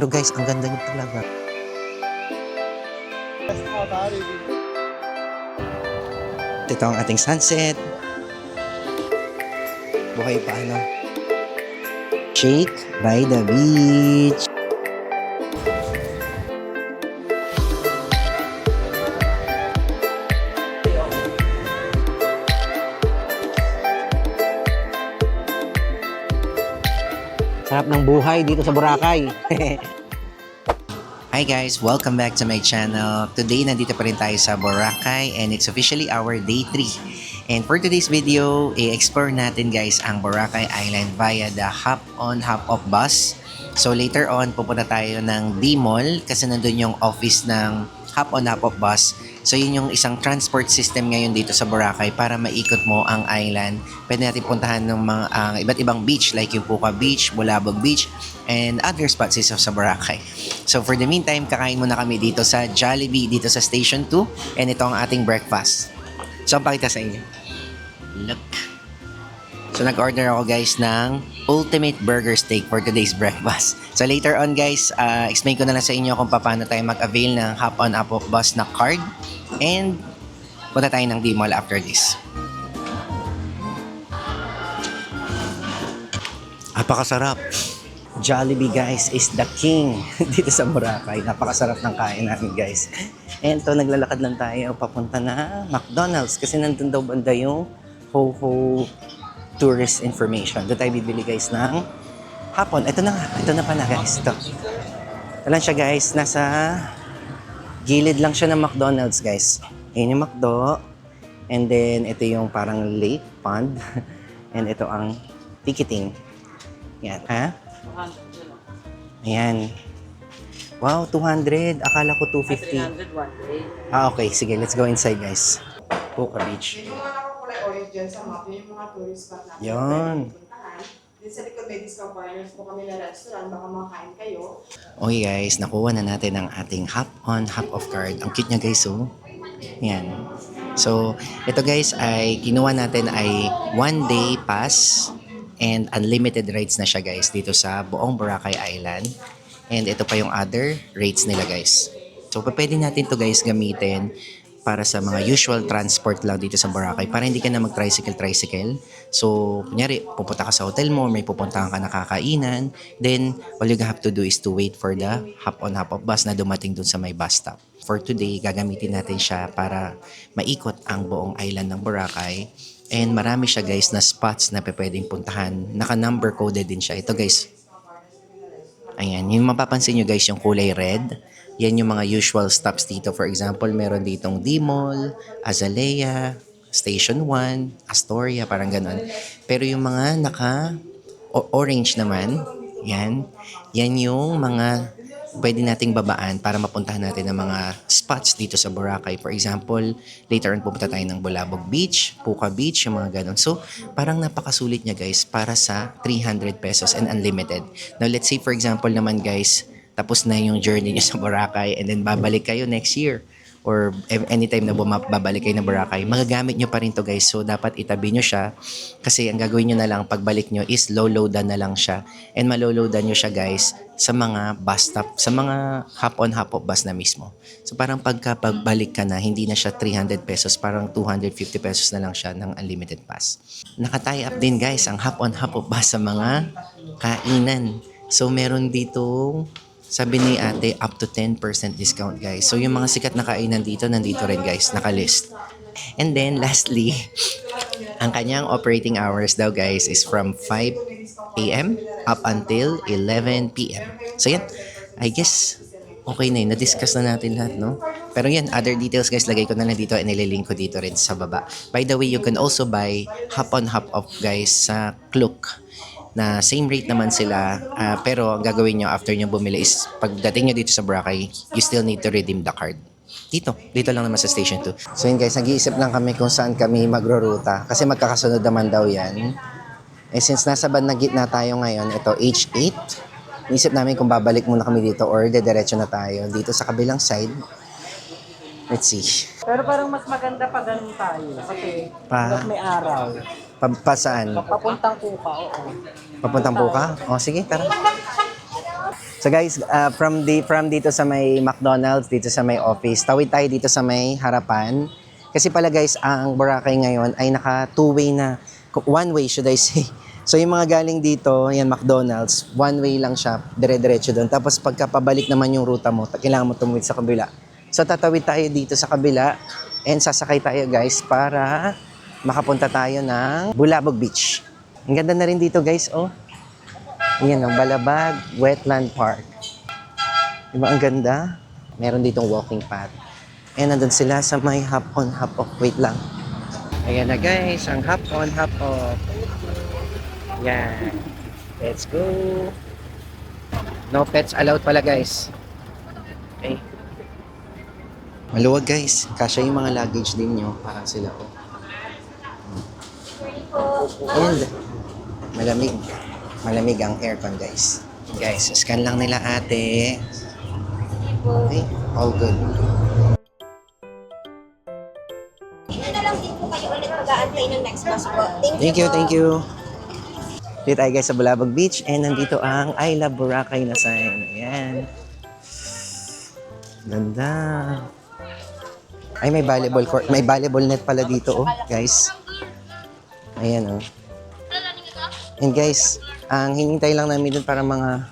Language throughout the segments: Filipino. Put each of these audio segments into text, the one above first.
Pero guys, ang ganda niyo talaga. Ito ang ating sunset. Buhay pa ano. Shake by the beach. Sarap ng buhay dito sa Boracay. Hi guys! Welcome back to my channel. Today, nandito pa rin tayo sa Boracay and it's officially our day 3. And for today's video, i-explore natin guys ang Boracay Island via the hop-on, hop-off bus. So later on, pupunta tayo ng D-Mall kasi nandun yung office ng hop-on, hop-off bus. So yun yung isang transport system ngayon dito sa Boracay para maikot mo ang island. Pwede natin puntahan ng mga iba't ibang beach like yung Puka Beach, Bulabog Beach, and other spots sa Boracay. So for the meantime, kakain muna kami dito sa Jollibee, dito sa Station 2. And ito ang ating breakfast. So ang pakita sa inyo. Look. So nag-order ako guys ng Ultimate Burger Steak for today's breakfast. So later on guys, explain ko na lang sa inyo kung paano tayo mag-avail ng hop-on, hop-off bus na card. And punta tayo ng D-Mall after this. Napakasarap. Jollibee guys is the king dito sa Boracay. Napakasarap ng kain namin guys. And to naglalakad lang tayo papunta na McDonald's kasi nandun daw banda yung Ho-Ho tourist information. Doon tayo bibili guys ng hapon. Ito na nga. Ito na pala guys. Ito. Ito lang siya guys. Nasa gilid lang siya ng McDonald's guys. Ayan yung McDo. And then ito yung parang lake pond. And ito ang ticketing. Yan. Ha? Ayan. Wow, 200. Akala ko 250. 300 one day. Okay. Sige, let's go inside guys. Puka Beach. Yung mga nakakulay orange dyan sa map, yung mga tourist spot natin. Yun. Din sa likod may discount partners po kami na restaurant, baka makakain kayo. Okay guys, nakuha na natin ang ating hop-on, hop-off card. Ang cute niya guys, oh. Yan. So, ito guys ay kinuha natin ay 1-day pass and unlimited rides na siya guys dito sa buong Boracay Island. And ito pa yung other rates nila guys. So, pwede natin to guys gamitin para sa mga usual transport lang dito sa Boracay para hindi ka na mag-tricycle. So, kunyari, pupunta ka sa hotel mo, may pupuntahan ka na kakainan, then all you have to do is to wait for the hop-on, hop-off bus na dumating dun sa may bus stop. For today, gagamitin natin siya para maikot ang buong island ng Boracay. And marami siya guys na spots na pwedeng puntahan. Naka-number coded din siya. Ito guys. Ayan, yung mapapansin nyo guys, yung kulay red. Yan yung mga usual stops dito. For example, meron ditong D-Mall, Azalea, Station 1, Astoria, parang ganun. Pero yung mga naka-orange naman, yan yung mga pwede nating babaan para mapuntahan natin ng mga spots dito sa Boracay. For example, later on pupunta tayo ng Bulabog Beach, Puka Beach, yung mga ganun. So, parang napakasulit niya guys para sa 300 pesos and unlimited. Now, let's say for example naman guys, tapos na yung journey niyo sa Boracay and then babalik kayo next year or anytime na babalik kayo na Boracay, magagamit nyo pa rin to guys. So, dapat itabi nyo siya kasi ang gagawin nyo na lang pagbalik nyo is low-loadan na lang siya and maloloadan nyo siya guys sa mga bus stop, sa mga hop-on, hop-off bus na mismo. So, parang pagbalik ka na, hindi na siya 300 pesos, parang 250 pesos na lang siya ng unlimited pass. Naka-tie up din guys ang hop-on, hop-off bus sa mga kainan. So, meron dito sabi ni ate, up to 10% discount guys. So yung mga sikat na kainan dito, nandito rin guys, nakalist. And then lastly, ang kanyang operating hours daw guys is from 5 a.m. up until 11 p.m. So yan, I guess okay na yun. Na-discuss na natin lahat, no? Pero yan, other details guys, lagay ko na lang dito and nililink ko dito rin sa baba. By the way, you can also buy hop-on, hop-off guys sa Klook. Na same rate naman sila, pero ang gagawin nyo after nyo bumili is pagdating nyo dito sa Boracay, you still need to redeem the card. Dito lang naman sa Station 2. So yun guys, nag-iisip lang kami kung saan kami magro-ruta kasi magkakasunod naman daw yan. Eh since nasa bandang gitna tayo ngayon, ito H8, iisip namin kung babalik muna kami dito or dediretso na tayo dito sa kabilang side. Let's see. Pero parang mas maganda pa ganun tayo kasi mas may araw. Pa saan? Papuntang Puka, oo. Papuntang Puka? O sige, tara. So guys, from dito sa may McDonald's, dito sa may office, tawid tayo dito sa may harapan. Kasi pala guys, ang Boracay ngayon ay naka two-way na, one way should I say. So yung mga galing dito, yan McDonald's, one way lang siya, dire-diretso doon. Tapos pagka pabalik naman yung ruta mo, kailangan mo tumawid sa kabila. So tatawid tayo dito sa kabila and sasakay tayo guys para makapunta tayo ng Bulabog Beach. Ang ganda na rin dito guys, oh. Ayan, ang Balabag Wetland Park. Diba ang ganda? Meron ditong walking path. And nandun sila sa may hop on, hop off. Wait lang. Ayan na guys, ang hop on, hop off. Yan. Let's go. No pets allowed pala guys. Okay. Maluwag guys. Kasya yung mga luggage din nyo. Parang sila ko. And malamig. Malamig ang aircon guys. Guys, scan lang nila ate. Okay, all good. Dito na lang din po kayo ulit mag-aantay ng next bus po. Thank you, po. thank you. Dito tayo guys sa Bulabog Beach and nandito ang I Love Boracay na sign. Ayan. Ganda. Ay, may volleyball court. May volleyball net pala dito, oh, guys. Ayan, oh. And guys, ang hinintay lang namin dun para mga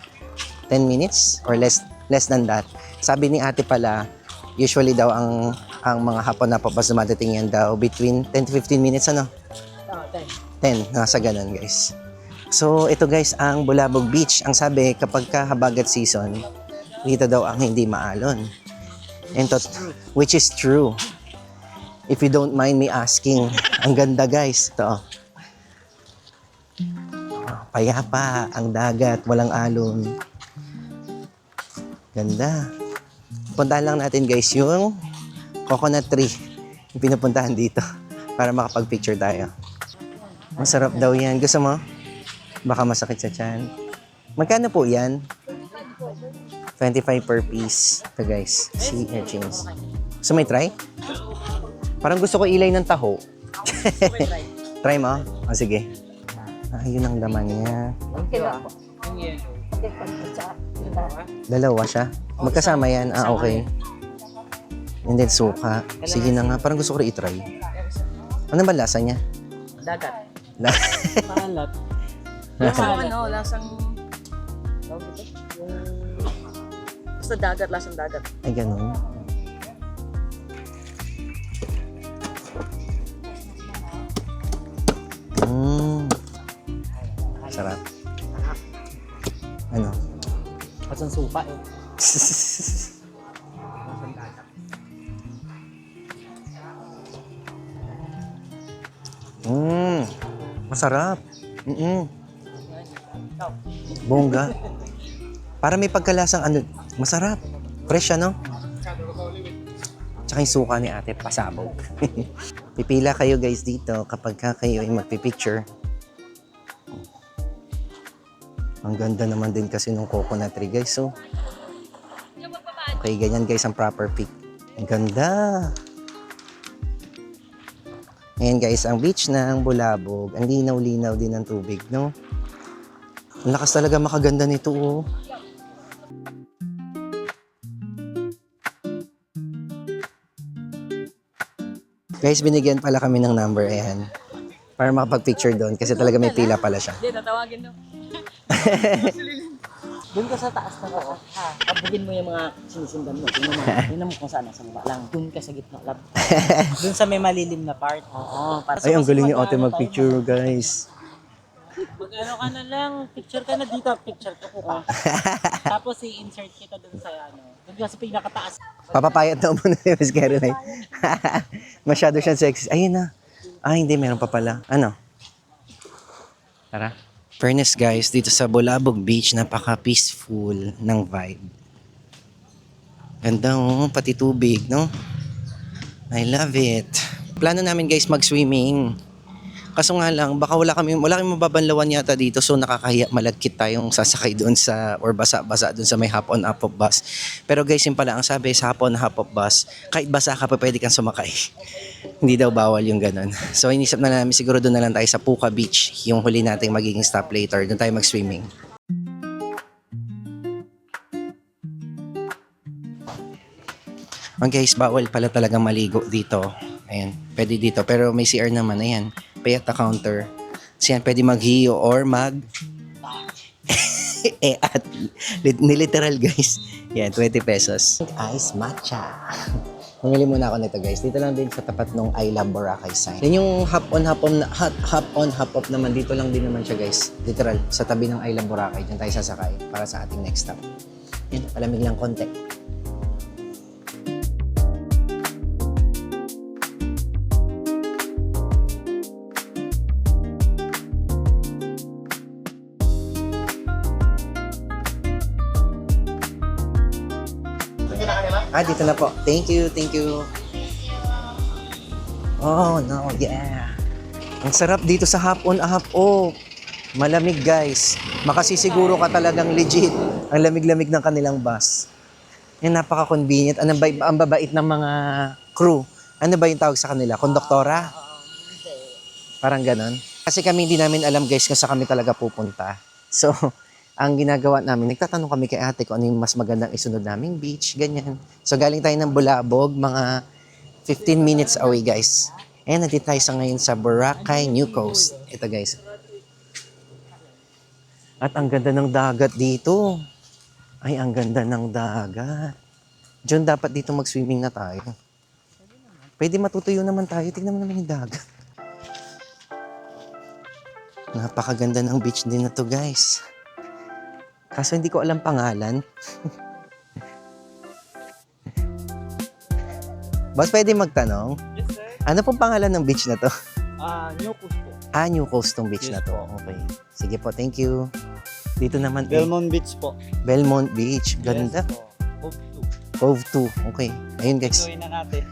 10 minutes or less than that. Sabi ni ate pala, usually daw ang mga hapon na papas dumadating yan daw between 10 to 15 minutes, ano? 10, nasa ganun guys. So ito guys, ang Bulabog Beach. Ang sabi, kapag habagat season, dito daw ang hindi maalon. And which is true. If you don't mind me asking, ang ganda guys. Ito. Payapa, ang dagat, walang alon. Ganda. Puntahan lang natin guys yung coconut tree. Yung pinupuntahan dito para makapag-picture tayo. Masarap daw yan. Gusto mo? Baka masakit sa tiyan. Magkano po yan? 25 per piece. Ito guys. Sea urchins. So may try? Parang gusto ko ilay ng taho. Try mo? O sige. Yun ang laman niya. Dalawa siya. Magkasama yan. Okay. And then suka. Sige na nga. Parang gusto ko rin i-try. Ano ba lasa niya? Dagat. Maalat. Lasang basta dagat, lasang dagat. Ay, ganun. Sarap. Ano? Lasang supa eh. Masarap. Bongga. Para may pagkalasang ano, masarap. Fresh no? Tsaka yung suka ni ate, pasabog. Pipila kayo guys dito kapag kayo ay magpipicture. Ang ganda naman din kasi nung coconut tree guys. So, okay, ganyan guys ang proper pic. Ang ganda. Ayan guys, ang beach ng Bulabog. Ang linaw-linaw din ng tubig, no? Ang lakas talaga makaganda nito, oh. Guys, binigyan pala kami ng number, ayan. Para makapag-picture doon kasi talaga may pila pala siya. Hindi, tatawagin no. Doon ka sa taas na ko, ha? Pabugin mo yung mga sinisindan mo. Tingnan mo kung saan nasa baba lang. Doon ka sa gitna lab. Doon sa may malilim na part. Oo. Para Ay, ang galing ni ate mag-picture, guys. Mag-ano ka na lang, picture ka na dito, picture ka po ka. Tapos i-insert kita doon sa doon ka sa pinakataas. Papapayat na muna ni Miss Caroline. Masyado siyang sexy. Ayun na. Hindi, meron pa pala. Ano? Tara. Fairness guys, dito sa Bulabog Beach, napaka-peaceful ng vibe. Ganda oh, pati tubig, no? I love it. Plano namin guys mag-swimming. Kaso nga lang, baka wala kami mababanlawan yata dito, so nakakahiya, malagkit tayong sasakay doon sa, or basa-basa doon sa may hop-on, hop-off bus. Pero guys, yun pala, ang sabi sa hop-on, hop-off bus, kahit basa ka pa, pwede kang sumakay. Hindi daw bawal yung ganun. So inisip na namin, siguro doon na lang tayo sa Puka Beach, yung huli nating magiging stop later, doon tayo mag-swimming. Oh guys, bawal pala talaga maligo dito. Ayan, pwede dito. Pero may CR naman, ayan. Pay at the counter. So yan, pwede maghiyo or mag... at niliteral guys. Yan, 20 pesos. Ice matcha. Mamili muna ako nito guys. Dito lang din sa tapat ng I Love Boracay sign. Yan yung hop on, hop off naman. Dito lang din naman siya guys. Literal, sa tabi ng I Love Boracay. Diyan tayo sasakay para sa ating next stop. Yan, palamig lang konti. Dito na po. Thank you, thank you. Oh, no, yeah. Ang sarap dito sa hop on, hop off. Malamig, guys. Makasisiguro ka talagang legit. Ang lamig-lamig ng kanilang bus. Yan, napaka-convenient. Ang babait ng mga crew. Ano ba yung tawag sa kanila? Konduktora? Parang ganon. Kasi kami hindi namin alam, guys, kung saan kami talaga pupunta. So, ang ginagawa namin, nagtatanong kami kay ate kung ano yung mas magandang isunod naming beach, ganyan. So, galing tayo ng Bulabog, mga 15 minutes away, guys. And nandito tayo ngayon sa Boracay, New Coast. Ito, guys. At ang ganda ng dagat dito. Ay, ang ganda ng dagat. Diyon dapat dito mag-swimming na tayo. Pwede matutuyo naman tayo. Tingnan mo naman yung dagat. Napakaganda ng beach din na to, guys. Kaso hindi ko alam pangalan. Boss, pwede magtanong? Yes, sir. Ano pong pangalan ng beach na to? New Coast po. New Coast tong beach Yes na to. po. Okay. Sige po, thank you. Dito naman Belmont Beach po. Belmont Beach. Ganda. Yes po. Cove 2. Okay. Ayun, guys. Enjoy na natin.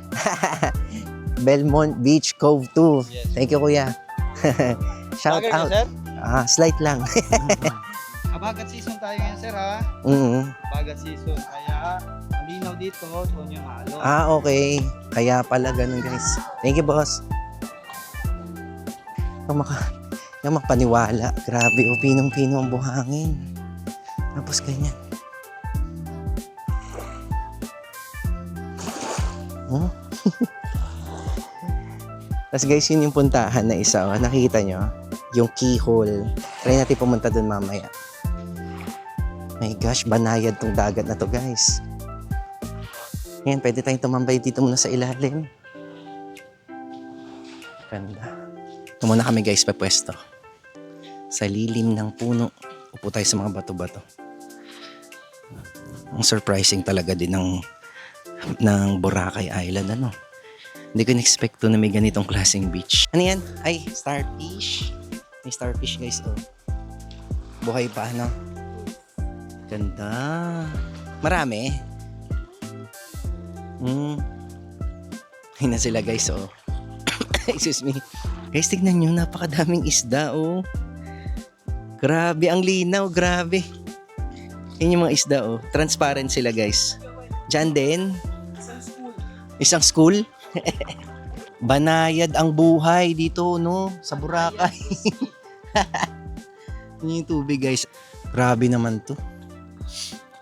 Belmont Beach, Cove 2. Yes. Thank you, kuya. Shout Bagay ka, out. sir? Slight lang. Abagat season tayo ngayon, sir, ha? Mm. Abagat season. Kaya, ang linaw dito, doon yung halo. Okay. Kaya pala ganun, guys. Thank you, boss. Yung makapaniwala. Grabe, pinong-pino ang buhangin. Tapos ganyan. Oh. Tapos guys, yun yung puntahan na isa. Oh. Nakikita nyo? Yung keyhole. Try natin pumunta dun mamaya. My gosh, banayad tong dagat na to, guys. Ngayon, pwede tayong tumambay dito muna sa ilalim. Ganda. Ito muna kami, guys, papwesto. Sa lilim ng puno. Upo tayo sa mga bato-bato. Ang surprising talaga din ng Boracay Island, ano? Hindi ko na-expect to na may ganitong klaseng beach. Ano yan? Ay, starfish. May starfish, guys, oh. Buhay pa, ano? Ganda. Marami. Ayun na sila, guys, oh. Excuse me. Guys, tignan nyo, napakadaming isda, oh. Grabe, ang linaw, grabe. Yun yung mga isda, oh. Transparent sila, guys. Diyan din. Isang school. Banayad ang buhay dito, no? Sa Boracay. Yun yung tubig, guys. Grabe naman to.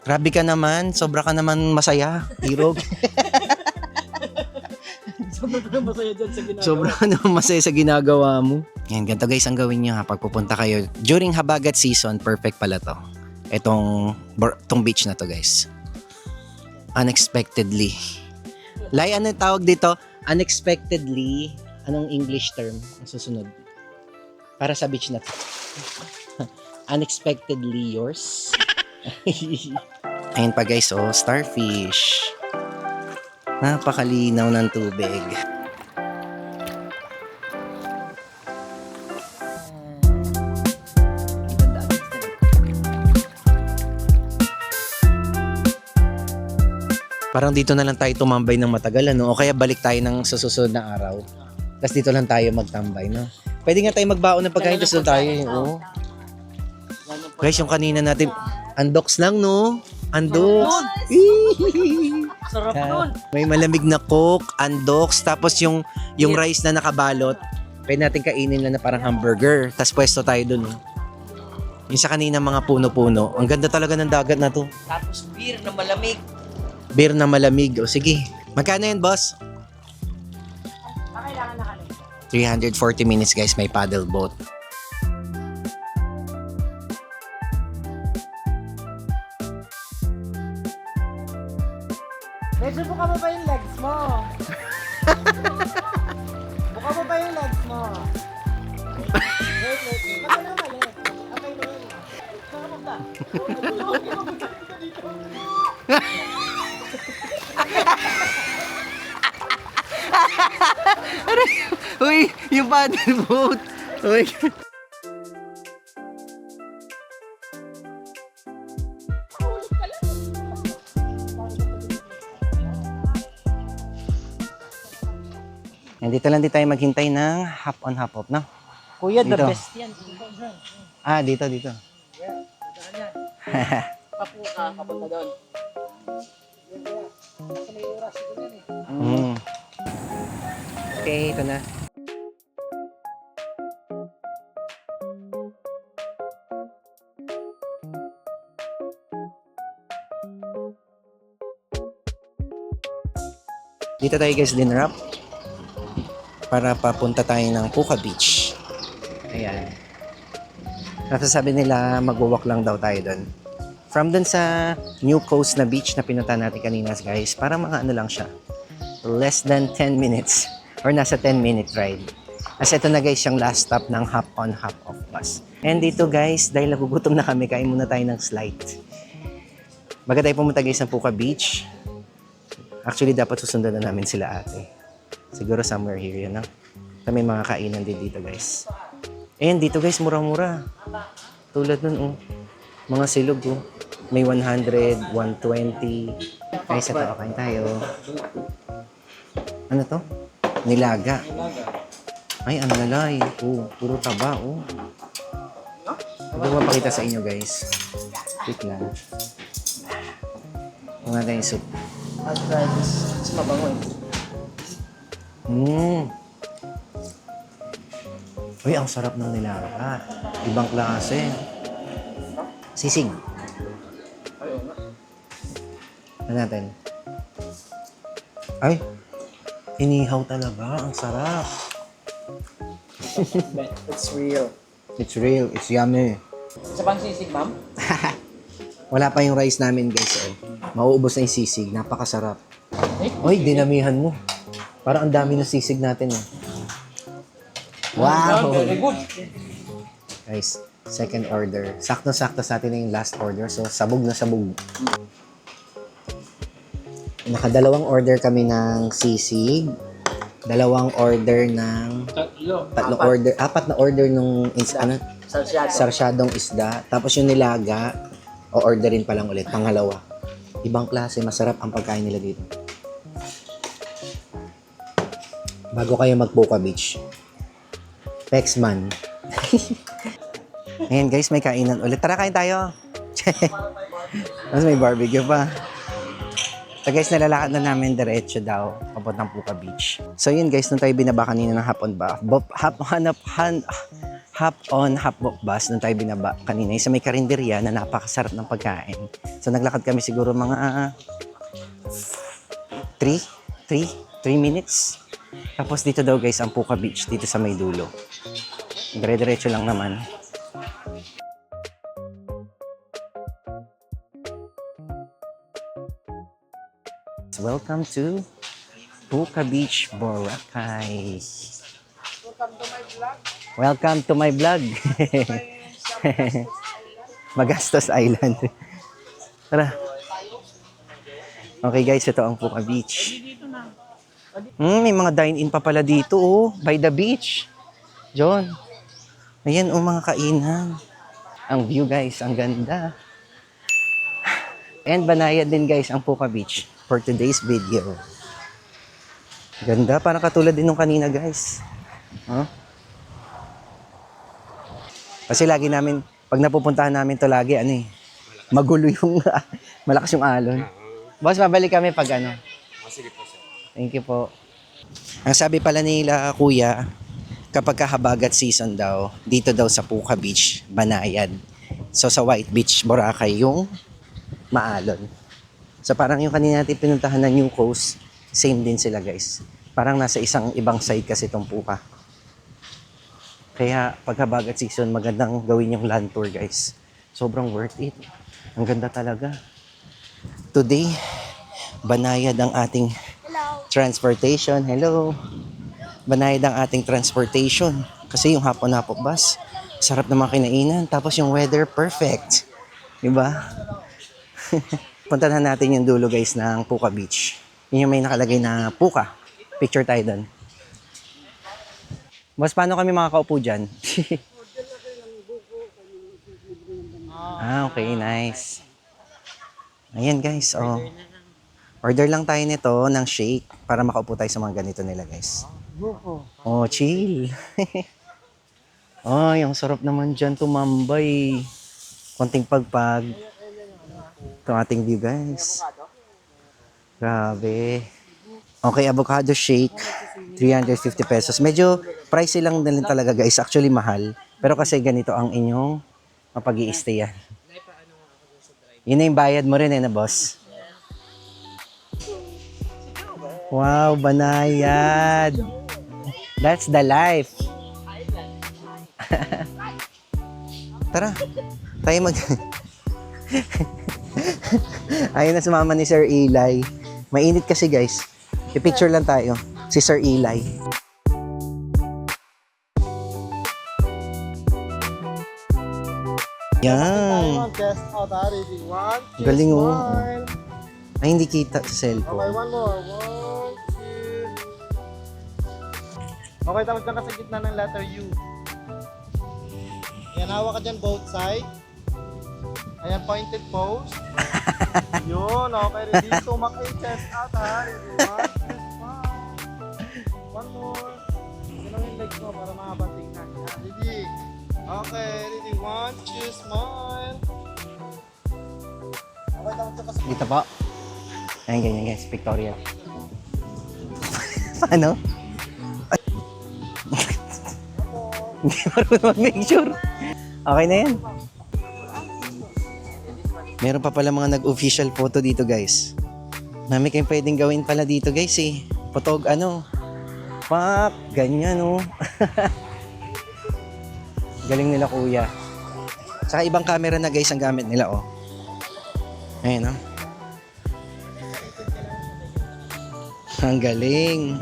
Grabe ka naman. Sobra ka naman masaya. Irog. Sobrang masaya dyan sa ginagawa. Sobra ka naman masaya sa ginagawa mo. Yan, ganito guys ang gawin nyo ha. Pag pupunta kayo during habagat season, perfect pala to. Itong beach na to, guys. Unexpectedly. Lai, ano tawag dito? Unexpectedly. Anong English term ang susunod? Para sa beach na to. Unexpectedly yours. Ayun pa, guys, oh, starfish. Napakalinaw ng tubig. Parang dito na lang tayo tumambay ng matagal, ano? O kaya balik tayo ng susunod na araw. Tapos dito lang tayo magtambay, no? Pwede nga tayo magbaon ng pagkain, tapos doon tayo. Oh. Guys, yung kanina natin, andoks lang, no? Andoks. Sarap nun. May malamig na coke, andoks, tapos yung rice na nakabalot, pwede natin kainin lang na parang hamburger. Tapos pwesto tayo dun. Yung sa kanina mga puno-puno. Ang ganda talaga ng dagat na to. Tapos beer na malamig. Beer na malamig. O sige, Magkano yun, boss? Kailangan na kami. 340 minutes guys, may paddle boat. Medyo buka mo ba yung legs mo? Buka mo ba yung legs mo? Wait. Baka na mali. Okay na yun. Saan ka ba? Uy, yung paddle boat. Uy. Nandito lang din tayo maghintay ng hop on hop off, no? Kuya, the Dito. best yan. Ah, dito. Papo ka, kapunta doon. Mm. Okay, ito na. Dito tayo guys dinrap para papunta tayo ng Puka Beach. Ayan. Tapos sabi nila magwawalk lang daw tayo doon. From dun sa New Coast na beach na pinunta natin kanina guys, para mga ano lang siya. Less than 10 minutes or nasa 10-minute ride. Kasi ito na guys yung last stop ng hop on hop off bus. And dito guys, dahil nagugutom na kami, kain muna tayo ng Slide. Baga tayo pumunta guys ng Puka Beach. Actually dapat susundan na namin sila ate. Siguro somewhere here yun, no? Kami mga kainan din dito guys. And dito guys, mura-mura. Tulad nun, oh. Mga silog, oh. May 100, 120. Guys, ito, kain tayo. Ano to? Nilaga. Ay, ang lalay. Oh, puro taba, oh. Ito ko mapakita sa inyo, guys. Wait lang. Mga tayong soup. I'll try this. It's mabango eh. Uy, ang sarap ng nilaga. Ibang klase. Sisig. Ano natin? Ay, inihaw talaga. Ang sarap. It's real. It's real. It's yummy. Sa pang sisig, ma'am? Wala pa yung rice namin, guys. Eh. Mauubos na yung sisig. Napakasarap. Uy, dinamihan mo. Parang ang dami ng sisig natin. Eh. Wow! Very good. Guys, second order. Sakto-sakto sa atin na yung last order. So, sabog na sabog. Nakadalawang order kami ng sisig. Dalawang order ng... Tatlong order. Apat na order nung sarsyadong isda. Tapos yung nilaga, o-orderin pa lang ulit. Pangalawa. Ibang klase. Masarap ang pagkain nila dito. Bago kayo mag-Puka Beach. Pexman. Ayan guys, may kainan ulit. Tara, kain tayo. Mas may barbecue pa. So guys, nalalakad na namin diretso daw papuntang Puka Beach. So yun guys, nung tayo binaba kanina ng hop on hop bus, nung tayo binaba kanina sa may karinderya na napakasarap ng pagkain. So naglakad kami siguro mga 3 minutes. Tapos dito daw guys ang Puka Beach dito sa may dulo. Dire-diretso lang naman. Welcome to Puka Beach, Boracay. Welcome to my vlog. Magastos Island. Tara. Okay guys, ito ang Puka Beach. May mga dine-in pa pala dito, oh, by the beach. John. Ayan, oh, mga kainan. Ang view, guys, ang ganda. And banayad din, guys, ang Puka Beach for today's video. Ganda, parang katulad din nung kanina, guys. Huh? Kasi lagi namin, pag napupuntahan namin to lagi, magulo yung, malakas yung alon. Boss, mabalik kami pag ano. Sige po, sir. Thank you po. Ang sabi pala nila, kuya, kapag kahabagat season daw, dito daw sa Puka Beach, banayad. So sa White Beach, Boracay, yung maalon. So parang yung kanina natin pinuntahan na New Coast, same din sila guys. Parang nasa isang ibang side kasi itong Puka. Kaya pagka-bagat season, magandang gawin yung land tour guys. Sobrang worth it. Ang ganda talaga. Today, banayad ang ating transportation. Hello. Banayad ang ating transportation. Kasi yung hapon-hapon bus, sarap na mga kinainan. Tapos yung weather, perfect. Diba? Puntahan natin yung dulo guys ng Puka Beach. Yun yung may nakalagay na Puka. Picture tayo doon. Boss, paano kami makakaupo dyan? Okay, nice. Ayan guys, oh. Order lang tayo nito ng shake para makaupo tayo sa mga ganito nila guys. Oh, chill. Ay, ang sarap naman dyan tumambay. Konting pagpag. Ito ating view guys. Grabe. Okay, avocado shake. 350 pesos. Medyo pricey lang din talaga guys. Actually mahal. Pero kasi ganito ang inyong mapag-i-stayan. Yun na yung bayad mo rin na boss. Wow, banayad. That's the life. Tara, tayo mag... Ayun na sumama ni Sir Eli. Mainit kasi guys. I-picture lang tayo. Si Sir Eli. Yan. Test out, ready? One, two, Galing oh. smile. Ay, hindi kita sa Okay, cellphone. one more. One, two. Okay, tapos dyan ka sa gitna ng letter U. Ayan, hawak ka dyan both side. Ayan, pointed pose. Yun, okay, ready? Tumak ay chest out, ha? Ready? One, two, smile. One more. Ginaw yung legs mo para makabating na. Ayan, ready? Okay, ready? One, two, smile. Okay, tapos dyan ka sa Dito po. Ayan, ganyan guys. Pictorial. Paano? Hindi marunong mag-picture. Okay na yan. Meron pa pala mga nag-official photo dito guys. Mami kayong pwedeng gawin pala dito guys eh. Potog ano. Pak, ganyan oh. Galing nila kuya. Saka ibang camera na guys ang gamit nila oh. Ayun oh. Ang galing.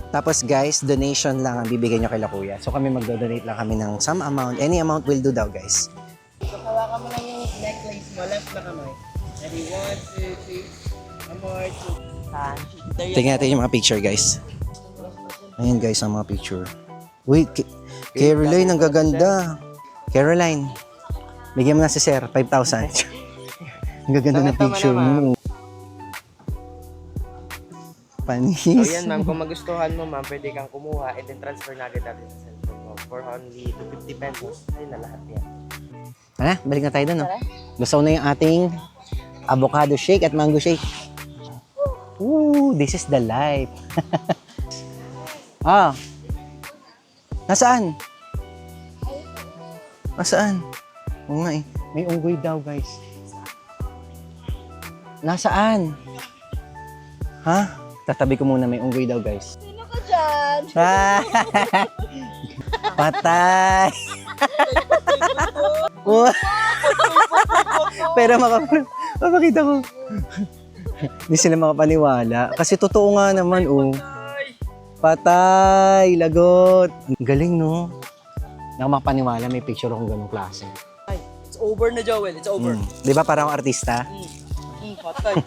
Tapos guys, donation lang ang bibigyan nyo kay kuya. So kami magdo-donate lang kami ng some amount. Any amount will do daw guys. So, hawakan mo lang yung necklace mo, left na kamay. Ready, 1, 2, 3. One more, two. Tingnan natin yung mga picture guys. Ayan guys ang mga picture. Uy, Caroline, ang gaganda. Caroline, bigyan mo na si Sir, 5,000. Ang gaganda ng picture mo. Panis. So yan ma'am, kung magustuhan mo ma'am, pwede kang kumuha and then transfer na agad natin sa cellphone mo for only 250 pesos. Ayun na lahat yan. Tara, balik na tayo doon. No? Lusaw na yung ating avocado shake at mango shake. Ooh, this is the life. Ah. Nasaan? Nasaan? Oo nga eh. May unggoy daw guys. Nasaan? Ha? Tatabi ko muna, may unggoy daw guys. Sino ka dyan? Ah! Patay! Oh. Pero mapakita ko. Hindi sila makapaniwala. Kasi totoo nga naman, oh. Patay! Lagot! Ang galing, no? Hindi ako makapaniwala, may picture akong ganong klase. It's over na, Joel. It's over. Di ba parang akong artista? Patay.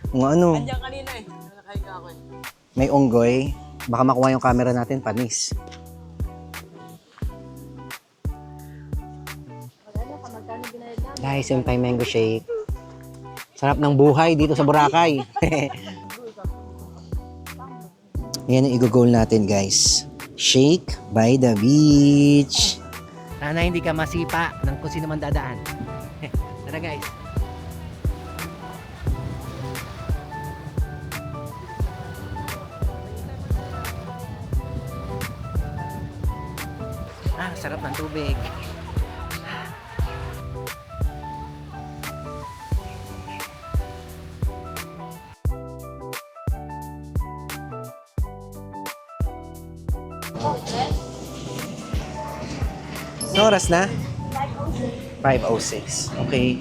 Kung ano, Andiyan kanina eh. Nakahiga ako eh. may unggoy. Baka makuha yung camera natin, panis. Guys, yung Thai mango shake. Sarap ng buhay dito sa Boracay. Yan ang i-goal natin, guys. Shake by the beach. Sana hindi ka masipa ng kung sino man dadaan. Tara, guys. Sarap ng tubig. Ano oras na? 5:06. Okay.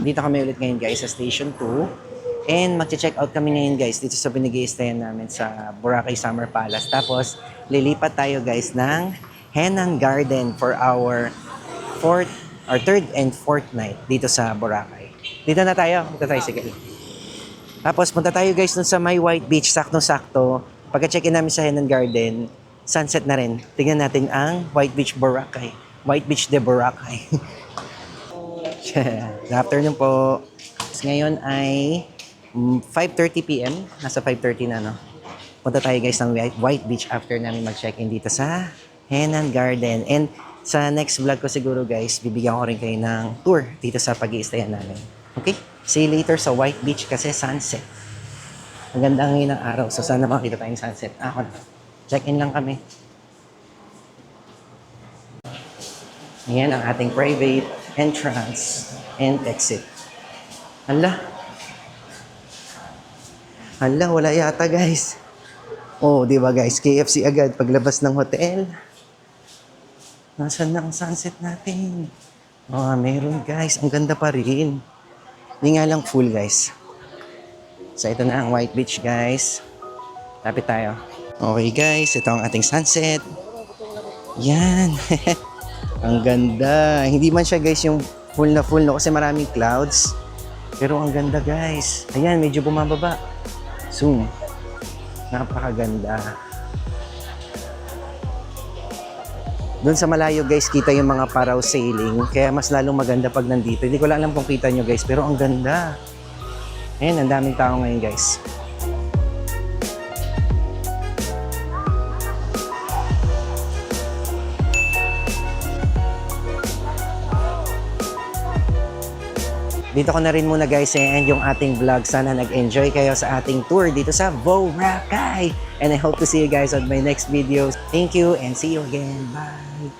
Dito kami ulit ngayon guys sa Station 2. And magche-check out kami ngayon guys dito sa binigay-stayan namin sa Boracay Summer Palace. Tapos lilipat tayo guys ng Henan Garden for our third and fourth night dito sa Boracay. Dito na tayo. Dito tayo, sige. Tapos punta tayo guys dun sa My White Beach. Sakto-sakto. Pagka-check-in namin sa Henan Garden, sunset na rin. Tingnan natin ang White Beach Boracay. White Beach de Boracay. Good afternoon po. Ngayon ay 5:30 p.m. Nasa 5:30 na, no? Punta tayo guys ng White Beach after namin mag-check-in dito sa Henan Garden. And sa next vlog ko siguro guys, bibigyan ko rin kayo ng tour dito sa pag-i-stayan namin. Okay? See you later sa White Beach kasi sunset. Ang ganda ngayon ng araw. So sana makita tayong sunset. Ako na. Check-in lang kami. Ayan ang ating private entrance and exit. Hala. Hala, wala yata guys. Oh, di ba guys? KFC agad paglabas ng hotel. Nasaan na ang sunset natin? Oh, meron guys. Ang ganda pa rin. Hindi nga lang full guys. So ito na ang White Beach guys. Lapit tayo. Okay guys, ito ang ating sunset. Yan. Ang ganda. Hindi man siya guys yung full na full no kasi maraming clouds. Pero ang ganda guys. Ayan, medyo bumababa. Zoom. Napakaganda. Doon sa malayo guys, kita yung mga paraw sailing. Kaya mas lalong maganda pag nandito. Hindi ko lang alam kung kita nyo guys, pero ang ganda. Ayan, ang daming tao ngayon guys. Dito ko na rin muna guys i-end yung ating vlog. Sana nag-enjoy kayo sa ating tour dito sa Boracay. And I hope to see you guys on my next videos. Thank you and see you again. Bye!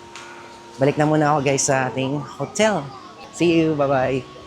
Balik na muna ako guys sa ating hotel. See you. Bye-bye.